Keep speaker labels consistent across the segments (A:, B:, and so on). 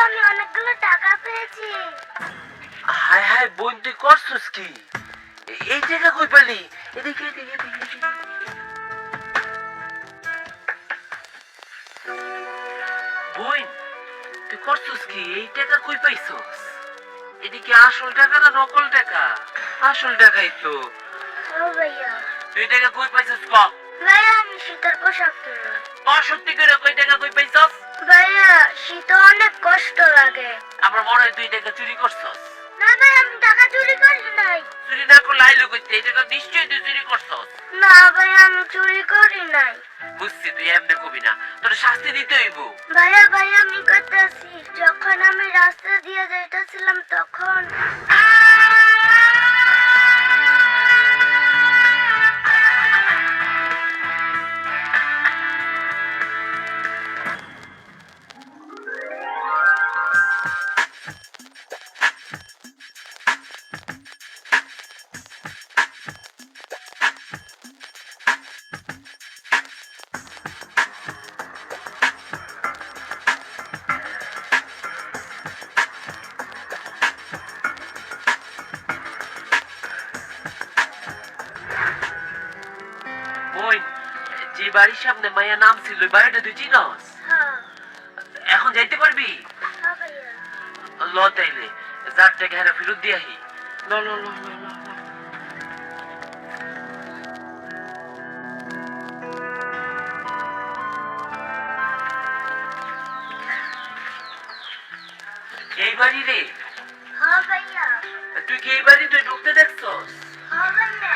A: আমি অনেকগুলো টাকা পেয়েছি।
B: হায় হায় বোন, তুই করছিস কি? এই টাকা কই পেলি? এদিকে এদিকে এদিকে এদিকে। বোন, তুই করছিস কি? এই টাকা কই পাইছস? এদিকে আসল টাকা না নকল টাকা? আসল টাকাই তো।
A: ও ভাইয়া,
B: তুই টাকা কই পাইছস ক?
A: ভাইয়া আমি শীতের পোশাক কিনলাম।
B: সত্যি করে কই টাকা কই পাইছস?
A: ভাইয়া শীতে অনেক কষ্ট লাগে।
B: আমার মনে হয় তুই টাকা চুরি করছস।
A: না ভাই, আমি টাকা চুরি করি নাই।
B: চুরি না করলে আইলো কইতে? এই টাকা নিশ্চয়ই তুই চুরি করছস।
A: না ভাই, আমি চুরি করি নাই।
B: বুঝছি, তুই এমনি কবি না, তোর শাস্তি দিতে হইব।
A: ভাইয়া ভাইয়া আমি করতেছি। যখন আমি রাস্তা দিয়ে যাইতেছিলাম তখন
B: বোন, যে বাড়ির সামনে মাইয়া নাম ছিল ওই বাড়িটা তুই চিনস?
A: হ্যাঁ
B: এখন যাইতে পারবি?
A: হ্যাঁ ভাইয়া।
B: ল তাইলে, যার টাকা হেরা ফেরত দিয়ে আহি। ল ল ল ল ল ল। এই বাড়ি রে?
A: হ্যাঁ ভাইয়া।
B: তুই কি এই বাড়ি তুই ঢুকতে দেখছস?
A: হ্যাঁ ভাইয়া।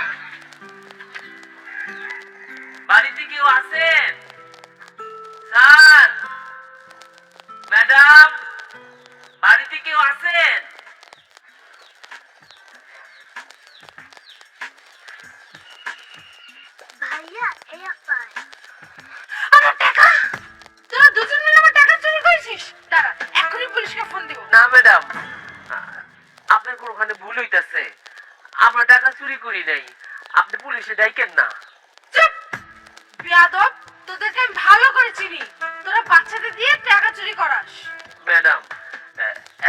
B: বাড়িতে কেউ আছেন? স্যার, ম্যাডাম, বাড়িতে কেউ আছেন?
A: ভাইয়া এই আপাই।
C: আমার টাকা! তোরা দুজন মিলে আমার টাকা চুরি করেছিস? দাঁড়া, এখনই পুলিশকে ফোন দিব।
B: না ম্যাডাম, আপনার কোনখানে ভুল হইতাছে। আমরা টাকা চুরি করি নাই, আপনি পুলিশে ডাইকেন না।
C: চুপ! বেয়াদব, তোদেরকে আমি ভালো করে চিনি। তোরা বাচ্চাদের দিয়ে টাকা চুরি করাস।
B: ম্যাডাম,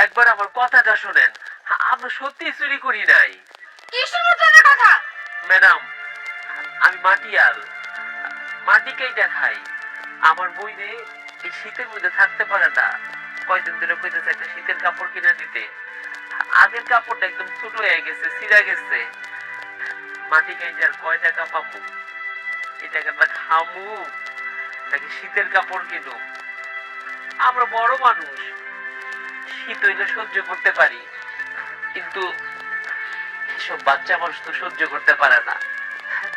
B: একবার আমার কথাটা শোনেন, আমরা সত্যি চুরি করি নাই।
C: কি শুনবো তোদের কথা?
B: ম্যাডাম, আমি মাটিয়াল, মাটি কেইটা খাই। আমার বইনে এই শীতের মধ্যে থাকতে পারে না, কয়দিন ধরে কইতেছে একটা শীতের কাপড় কিনে দিতে। আগের কাপড়টা একদম ছোট হয়ে গেছে, ছিঁড়া গেছে। মাটি কেইটার কয় টাকা পাবো? এই টাকাটা খামু নাকি শীতের কাপড় কিনো? আমরা বড় মানুষ, শীত হইলে সহ্য করতে পারি, কিন্তু এসব বাচ্চা মানুষ তো সহ্য করতে পারে না।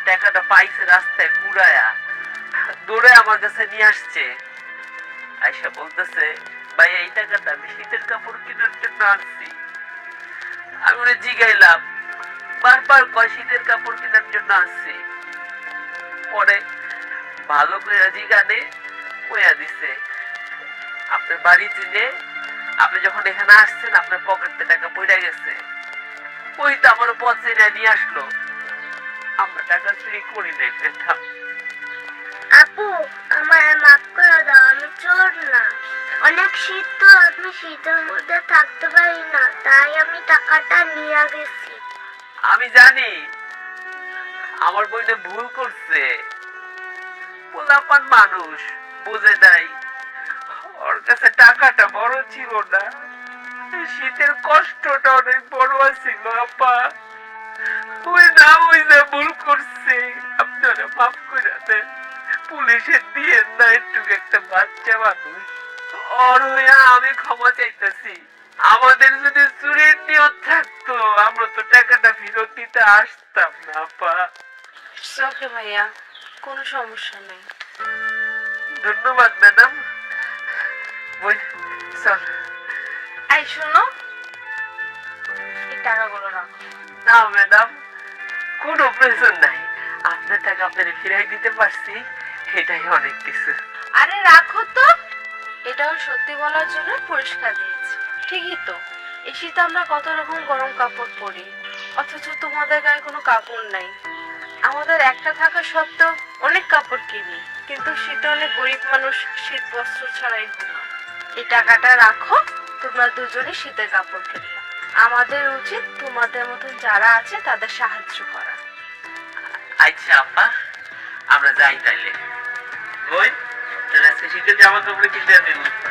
B: টাকাটা পাইছে রাস্তায় কুড়ায়া, দৌড়ে আমার কাছে নিয়ে আসছে। আয়সা বলতেছে, ভাই এই টাকাটা আমি শীতের কাপড় কেনার জন্য আনছি। আমি ওরে জিগাইলাম, বারবার কয় শীতের কাপড় কেনার জন্য আসছি। পরে ভালো করে জিগানে কইয়া দিছে, আপনার বাড়ি চিনে, আপনি যখন এখানে আসছেন আপনার পকেটে টাকা পড়ে গেছে। ওই তো আমার পচে নিয়ে আসলো। আমরা টাকা চুরি করি নাই ম্যাডাম।
A: আপু, আমার মাফ করে দাও, আমি চোর না। অনেক শীত তো, আমি শীতের মধ্যে থাকতে পারি না, তাই আমি টাকাটা নিয়ে গেছি।
B: আমি জানি আমার বইটা ভুল করছে, পোলাপান মানুষ বুঝে নাই, ওর কাছে টাকাটা বড় ছিল না, শীতের কষ্টটা অনেক বড় ছিল। আপা, ওই না ওই যে ভুল করছে, আপনারা মাফ করে দেন। পুলিশে দিয়ে না, একটু একটা বাচ্চা মানুষ, ওর হইয়া আমি ক্ষমা চাইতেছি। আমাদের যদি চুরির নিয়ত থাকতো আমরা তো টাকাটা ফেরত দিতে আসতাম না। আপা,
C: ওকে ভাইয়া, কোনো সমস্যা নেই।
B: ধন্যবাদ ম্যাডাম। বই চল।
C: এই শোনো, এই টাকাগুলো রাখো।
B: না ম্যাডাম, কোনো প্রয়োজন নাই, আপনার টাকা আপনার ফিরাই দিতে পারছি, এটাই অনেক কিছু।
C: আরে রাখো তো, এটাও সত্যি বলার জন্য পরিষ্কার দিয়েছি। ঠিকই তো, এই শীতে আমরা কত রকম গরম কাপড় পরি, অথচ তোমাদের গায়ে কোনো কাপড় নাই। আমাদের একটা থাকা সত্ত্বেও অনেক কাপড় কিনি, কিন্তু শীতে অনেক গরিব মানুষ শীত বস্ত্র ছাড়াই ঘুমায়। এই টাকাটা রাখো, তোমরা দুজনই শীতের কাপড় কিনবা। আমাদের উচিত তোমাদের মতন যারা আছে তাদের সাহায্য করা।
B: আচ্ছা আব্বা, আমরা যাই তাইলে। ওই তাহলে আজকে শীতের জামা কাপড় কিনতে দিন।